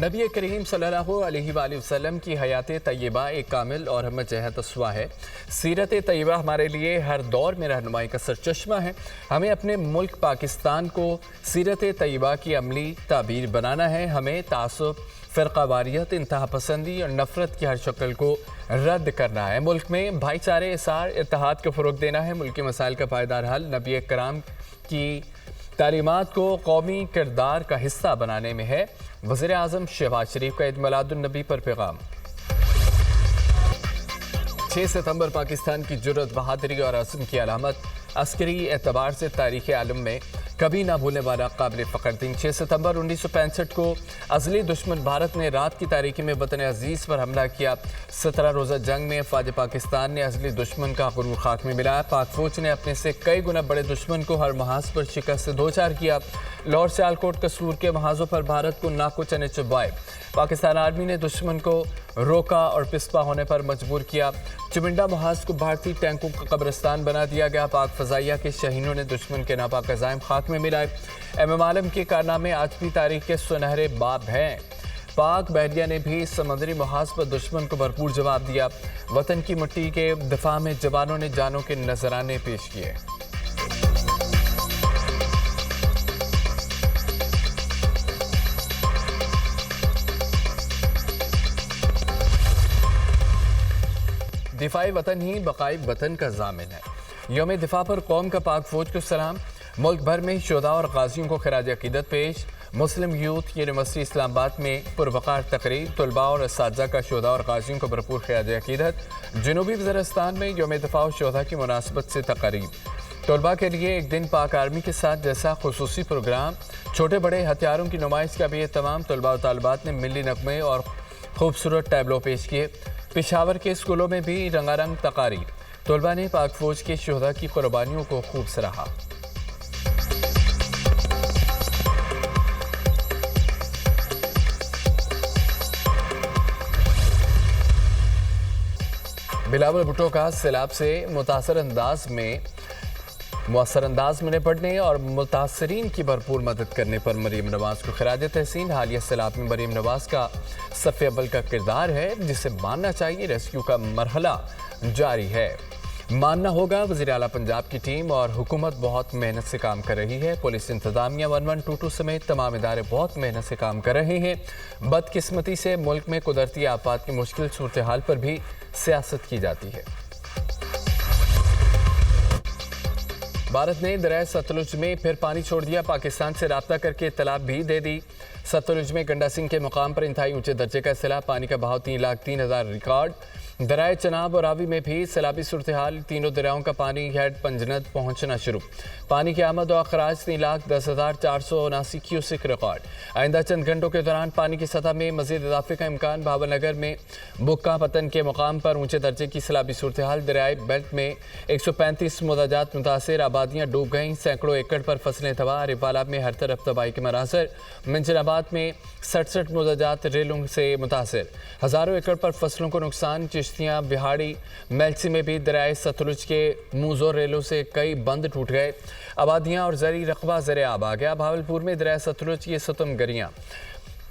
नबी करीम सल्लल्लाहु अलैहि वसल्लम की हयात तय्यबा एक कामिल और हम जहत अस्वा है। सीरत तय्यबा हमारे लिए हर दौर में रहनुमाई का सरचश्मा है। हमें अपने मुल्क पाकिस्तान को सीरत तय्यबा की अमली ताबीर बनाना है। हमें तासुब, फ़िरक़ावारियत, इंतहा पसंदी और नफ़रत की हर शक्ल को रद्द करना है। मुल्क में भाईचारे, इसार, इत्तेहाद को फ़रोग़ देना है। मुल्क के मसाइल का पायदार हल नबी कराम की तालीमात को कौमी किरदार का हिस्सा बनाने में है। वज़ीर आज़म शहबाज शरीफ का ईद मिलादुन्नबी पर पैगाम। 6 सितंबर पाकिस्तान की जुर्रत, बहादुरी और अज़्म की अलामत। अस्करी एतबार से तारीख़ आलम में कभी ना भूलने वाला काबिल फ़ख्र दिन। 6 सितंबर 1965 को अज़ली दुश्मन भारत ने रात की तारीकी में वतन अज़ीज़ पर हमला किया। 17 रोज़ा जंग में फ़ौज पाकिस्तान ने अज़ली दुश्मन का गुरूर खाक में मिलाया। पाक फ़ौज ने अपने से कई गुना बड़े दुश्मन को हर महाज पर शिकस्त से दो चार किया। लाहौर सियालकोट कसूर के महाजों पर भारत को नाको चने चबाए। पाकिस्तान आर्मी ने दुश्मन को रोका और पिस्पा होने पर मजबूर किया। चुमिंडा महाज को भारतीय टैंकों का कब्रिस्तान बना दिया गया। पाक फ़ज़ाइया के शहीनों ने दुश्मन के नापाक अज़ाइम खाक में मिलाए। इमाम आलम के कारनामे आज भी तारीख के सुनहरे बाब हैं। पाक बहरिया ने भी समुद्री महाज पर दुश्मन को भरपूर जवाब दिया। वतन की मिट्टी के दिफा में जवानों ने जानों के नजराने पेश किए। दिफाई वतन ही बकाई वतन का ज़ामिन है। यौम दिफा पर कौम का पाक फ़ौज को सलाम। मुल्क भर में शोधा और गाजियों को खराज अकीदत पेश। मुस्लिम यूथ यूनिवर्सिटी इस्लामाबाद में पुरवकार तकरीब। तलबा और असातिज़ा का शोधा और गाजियों को भरपूर खराज अकीदत। जनूबी वज़ीरिस्तान में यौम दिफा और शोधा की मुनासबत से तकरीब। तलबा के लिए एक दिन पाक आर्मी के साथ जैसा खुसूसी प्रोग्राम। छोटे बड़े हथियारों की नुमाइश का भी एहतमाम। तलबा और तालिबात ने मिली नगमे और खूबसूरत टैबलो पेश किए। पेशावर के स्कूलों में भी रंगारंग तकारीर। तलबा ने पाक फ़ौज के शोधा की कुर्बानियों को खूब सराहा। बिलावल भुट्टो का सैलाब से मुतासर अंदाज में निपटने और मुतासरीन की भरपूर मदद करने पर मरीम नवाज को खिराज तहसीन। हालिया सैलाब में मरीम नवाज का सफ़े अव्वल का किरदार है, जिसे मानना चाहिए। रेस्क्यू का मरहला जारी है, मानना होगा। वज़ीर आला पंजाब की टीम और हुकूमत बहुत मेहनत से काम कर रही है। पुलिस इंतजामिया 1122 समेत तमाम इदारे बहुत मेहनत से काम कर रहे हैं। बदकिस्मती से मुल्क में कुदरती आफात की मुश्किल सूरत हाल पर भी सियासत की जाती है। भारत ने दरिया सतलुज में फिर पानी छोड़ दिया। पाकिस्तान से राब्ता करके इत्तला भी दे दी। सतलुज में गंडा सिंह के मुकाम पर इंतहाई ऊंचे दर्जे का सैलाब। पानी का बहाव 3,03,000 रिकॉर्ड। दरिया चनाब और रावी में भी सैलाबी सूरत हाल। तीनों दरियाओं का पानी हेड पंजनद पहुंचना शुरू। पानी की आमद और अखराज 3,10,479 क्यूसिक रिकॉर्ड। आइंदा चंद घंटों के दौरान पानी की सतह में मजीद इजाफे का इम्कान। भावनगर में बुक्का पतन के मुकाम पर ऊंचे दर्जे की सैलाबी सूरत हाल। दरियाई बेल्ट में 135 मुदाजात मुतासर। आबादियाँ डूब गईं। सैकड़ों एकड़ पर फसलें तबाह। रिपाला में हर तरफ तबाही के मनासर। मिंजराबाद में 67 मुदाजात रेलों से मुतासर। हज़ारों एकड़ पर फसलों को नुकसान। चिश्तियाँ, बिहाड़ी, मेलसी में भी दरियाए सतलुज के मूजोर रेलों से कई बंद टूट गए। आबादियाँ और ज़री रकबा ज़रे आब आ गया। भावलपुर में दरिया सतलुज की सतमगरियाँ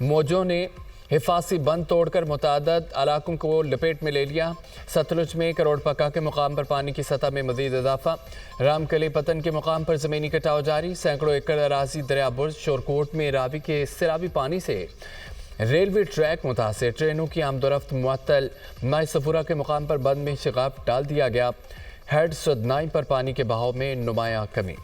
मौजों ने हिफाजी बंद तोड़कर मुतादद इलाकों को लपेट में ले लिया। सतलुज में करोड़ पक्का के मुकाम पर पानी की सतह में मजीद इजाफा। रामकली पतन के मुकाम पर ज़मीनी कटाव जारी। सैकड़ों एकड़ अराजी दरिया बुर्ज शोरकोट में रावी के सैलाबी पानी से रेलवे ट्रैक मुतासर। ट्रेनों की आमदोरफ्त मुअत्तल। माई सफूरा के मुकाम पर बंद में शिगाफ डाल दिया गया। हेड सदनाई पर पानी के बहाव में नुमाया कमी।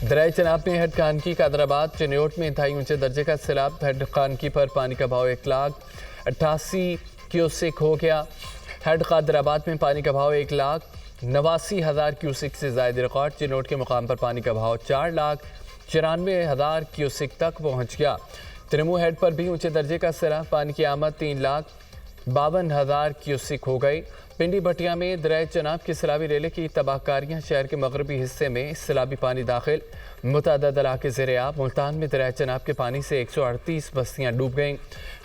दरियाई चनाब में हेड खानकी कादराबाद चिन्योट में इंतहाई ऊंचे दर्जे का सैलाब। हेड खानकी पर पानी का भाव 1,88,000 क्यूसिक हो गया। हेड कादराबाद में पानी का भाव 1,89,000 क्यूसिक से ज़ायद रिकॉर्ड। चिन्योट के मुकाम पर पानी का भाव 4,94,000 क्यूसिक तक पहुँच गया। त्रिमू हेड पर भी ऊंचे दर्जे का सैलाब। पानी की आमद 3,52,000 क्यूसिक हो गई। पिंडी भटिया में दरिया चनाब की सैलाबी रेले की तबाहकारियाँ, शहर के मगरबी हिस्से में सैलाबी पानी दाखिल, मुतअद्दिद इलाके ज़ेर आब। मुल्तान में दरिया चनाब के पानी से 138 बस्तियाँ डूब गईं,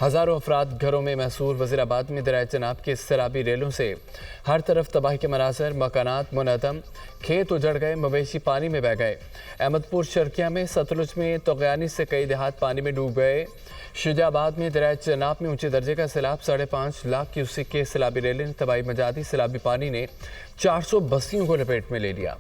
हज़ारों अफराद घरों में महसूर। वज़ीराबाद में दरिया चनाब के सैलाबी रेलों से हर तरफ तबाही के मनाज़र, मकानात मुनहदम, खेत उजड़ गए, मवेशी पानी में बह गए। अहमदपुर शर्किया में सतलुज में तगयानी से कई देहात पानी में डूब गए। शुजाबाद में दरिया चनाब में ऊंचे दर्जे का सैलाब, 5.5 लाख क्यूसेक के सैलाबी रेले ने तबाही मचा दी। सैलाबी पानी ने 400 बस्तियों को लपेट में ले लिया।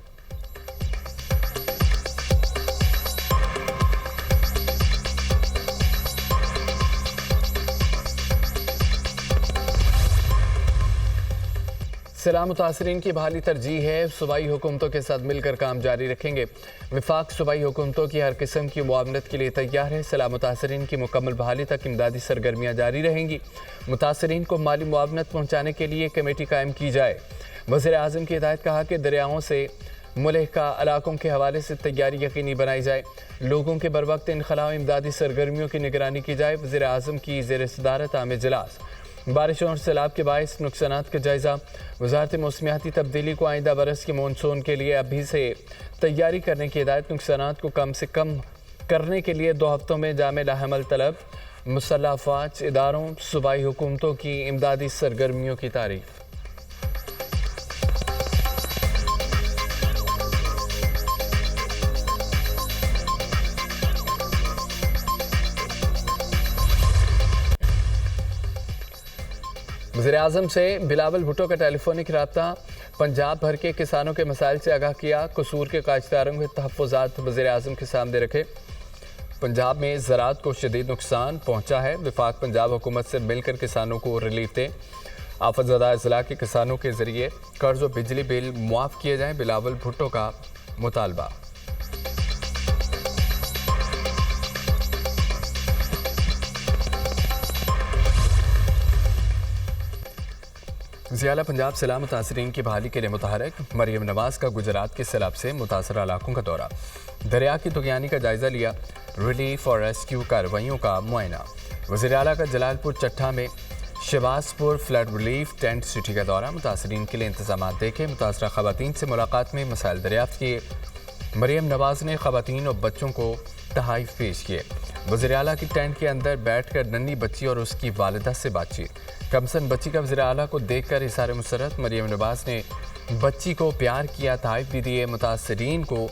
सैलाब मुतासरीन की बहाली तरजीह है, सूबाई हुकूमतों के साथ मिलकर काम जारी रखेंगे। विफाक सूबाई हुकूमतों की हर किस्म की मुआवनत के लिए तैयार है। सैलाब मुतासरीन की मुकम्मल बहाली तक इमदादी सरगर्मियाँ जारी रहेंगी। मुतासरीन को माली मुआवनत पहुँचाने के लिए कमेटी कायम की जाए। वज़ीर आज़म की हिदायत, कहा कि दरियाओं से मुलहका इलाकों के हवाले से तैयारी यकीनी बनाई जाए। लोगों के बरवक्त इनखला इमदादी सरगर्मियों की निगरानी की जाए। वज़ीर आज़म की ज़ेर सदारत आम इजलास। बारिशों और सैलाब के बायस नुकसानात का जायज़ा। वज़ारत मौसमियाती तब्दीली को आइंदा बरस के मानसून के लिए अभी से तैयारी करने की हिदायत। नुकसानात को कम से कम करने के लिए 2 हफ्तों में जामे लाहमल तलब। मुसल्लह अफ़वाज, इदारों, सूबाई हुकूमतों की इमदादी सरगर्मियों की तारीफ। वज़ीर आज़म से बिलावल भुट्टो का टेलीफोनिक रब्ता। पंजाब भर के किसानों के मसाइल से आगाह किया। कसूर के काश्तकारों के तहफ़्फ़ुज़ात वज़ीर आज़म के सामने रखे। पंजाब में ज़राअत को शदीद नुकसान पहुँचा है। विफाक पंजाब हुकूमत से मिलकर किसानों को रिलीफ दे। आफतज़दा अज़ला के किसानों के ज़रिए कर्ज और बिजली बिल मुआफ़ किए जाएँ। बिलावल भुट्टो का मुतालबा। ज़ियाला पंजाब सैलाब मुतासरीन की बहाली के लिए मुतहरक। मरियम नवाज़ का गुजरात के सैलाब से मुतासरा इलाकों का दौरा। दरिया की तुगयानी का जायज़ा लिया। रिलीफ और रेस्क्यू कार्रवाइयों का मुआयना। वज़ीर आला का जलालपुर चट्टा में Shahbazpur flood relief tent city का दौरा। मुतासरीन के लिए इंतजाम देखे। मुतासरा ख़वातीन से मुलाकात में मसाइल दरियाफ्त किए। मरियम नवाज़ ने ख़वातीन और बच्चों को तहाइफ पेश किए। वज़ीर आला की टेंट के अंदर बैठकर नन्ही बच्ची और उसकी वालिदा से बातचीत। कमसन बच्ची का वज़ीर आला को देखकर इज़हार मुसर्रत। मरियम नवाज़ ने बच्ची को प्यार किया, तहाइफ भी दिए। मुतासरीन को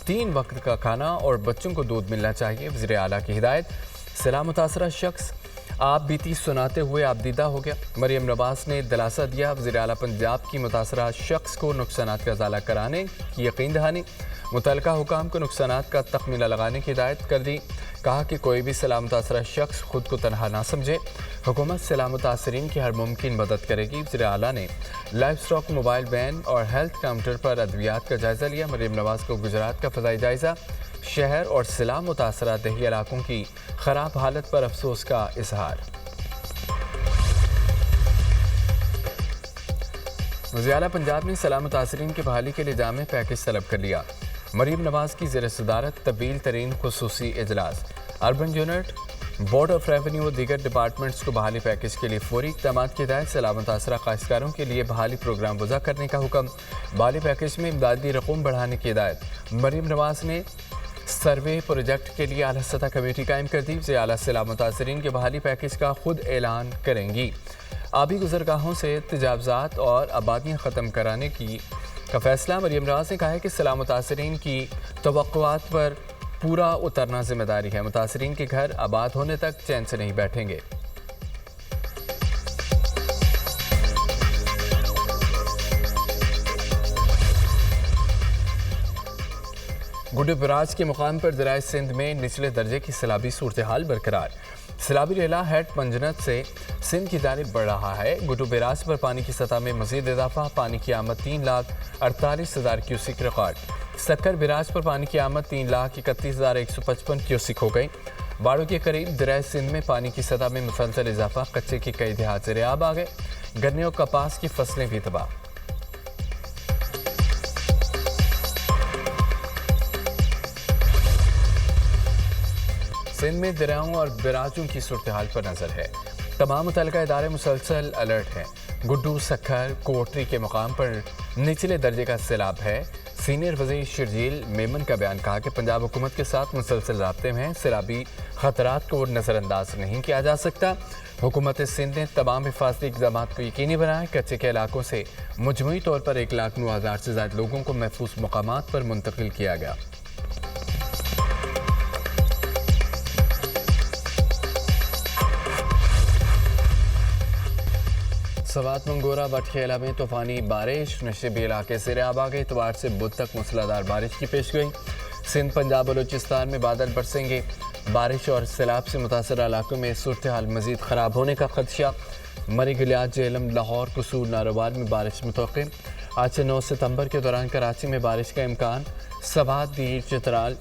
3 वक्त का खाना और बच्चों को दूध मिलना चाहिए। वज़ीर आला की हिदायत। सैलाब मुतासरा शख्स आप बीती सुनाते हुए आपदीदा हो गया। मरियम नवाज़ ने दिलासा दिया। वज़ीर आला पंजाब की मुतासरा शख्स को नुकसानात का इज़ाला कराने की यकीन दहानी। मुतल्लिका हुकाम को नुकसानात का तखमीना लगाने की हिदायत कर दी। कहा कि कोई भी सैलाब मुतासरा शख्स खुद को तनहा ना समझे। हुकूमत सैलाब मुतासरीन की हर मुमकिन मदद करेगी। वज़ीर आला ने लाइफ स्टॉक, मोबाइल वैन और हेल्थ काउंटर पर अद्वियात का जायज़ा लिया। मरियम नवाज़ को गुजरात का फ़ज़ाई जायज़ा। शहर और सैलाब मुतासरा दही इलाकों की ख़राब हालत पर अफसोस का इजहार। वज़ीर आला पंजाब ने सैलाब मुतासरीन की बहाली के लिए जामे पैकेज तलब कर लिया। मरियम नवाज़ की ज़ेर सदारत तवील तरीन खुसूसी इजलास। Urban unit, board of revenue और दीगर डिपार्टमेंट्स को बहाली पैकेज के लिए फौरी इक़दाम की हिदायत। सैलाब मुतासरा काश्तकारों के लिए बहाली प्रोग्राम वज़ा करने का हुक्म। बहाली पैकेज में इमदादी रकूम बढ़ाने की हिदायत। मरियम नवाज़ ने सर्वे प्रोजेक्ट के लिए आला सतह कमेटी कायम कर दी। वज़ीर आला सैलाब मुतासरीन के बहाली पैकेज का खुद ऐलान करेंगी। आबी गुज़रगाहों से तजावज़ात और आबादियाँ ख़त्म कराने का फैसला। मरियम नवाज़ ने कहा है कि सैलाब मुतासरीन की तवक्कुआत पर पूरा उतरना जिम्मेदारी है। मुतासरीन के घर आबाद होने तक चैन से नहीं बैठेंगे। गुड्डू बराज के मुकाम पर दरिया सिंध में निचले दर्जे की सैलाबी सूरत हाल बरकरार। सैलाबी रेला हेड पंजनत से सिंध की जानिब बढ़ रहा है। गुड्डू बराज पर पानी की सतह में मजीद इजाफा। पानी की आमद 3,48,000 क्यूसिक रिकॉर्ड। सक्कर बराज पर पानी की आमद 3,31,155 क्यूसिक हो गई। बाड़ों के करीब दरिया सिंध में पानी की सतह में मुसलसल इजाफा। कच्चे के कई देहात ज़ेर आब आ गए। गन्ने और कपास की फसलें भी तबाह। सिंध में दरियाओं और बराजों की सूरत हाल पर नजर है। तमाम मुतल्लिका इदारे मुसलसल अलर्ट हैं। गुड्डू सखर कोटरी के मुकाम पर निचले दर्जे का सैलाब है। सीनियर वज़ीर शर्जील मेमन का बयान कहा कि पंजाब हुकूमत के साथ मुसलसल राब्ते में हैं। सैलाबी खतरात को नज़रअंदाज नहीं किया जा सकता। हुकूमत सिंध ने तमाम हिफाजती इक़दाम को यकीनी बनाया। कच्चे के इलाकों से मजमूई तौर पर 1,09,000 से ज़्यादा लोगों को महफूज मकामात पर मुंतकिल किया गया। सवात मंगोरा बटखेला में तूफानी बारिश, नशेबी इलाके से आब आ गए। इतवार से बुध तक मूसलाधार बारिश की पेश गई। सिंध पंजाब बलूचिस्तान में बादल बरसेंगे। बारिश और सैलाब से मुतासर इलाकों में सूरत हाल मजीद ख़राब होने का खदशा। मरी गिलियात जेहलम लाहौर कसूर नारोवाल में बारिश मुतवक्किल। आज से 9 सितंबर के दौरान कराची में बारिश का इम्कान। सबात दीर चित्राल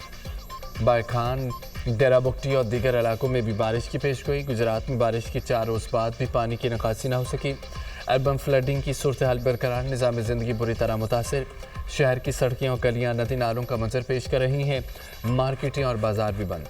बारखान डेरा बुगटी और दीगर इलाकों में भी बारिश की पेश गोई। गुजरात में बारिश के 4 रोज़ बाद भी पानी की निकासी न हो सकी। अर्बन फ्लडिंग की सूरत हाल बरकरार। निज़ाम ज़िंदगी बुरी तरह मुतासर। शहर की सड़कें और गलियाँ नदी नालों का मंजर पेश कर रही हैं। मार्केटें और बाजार भी बंद।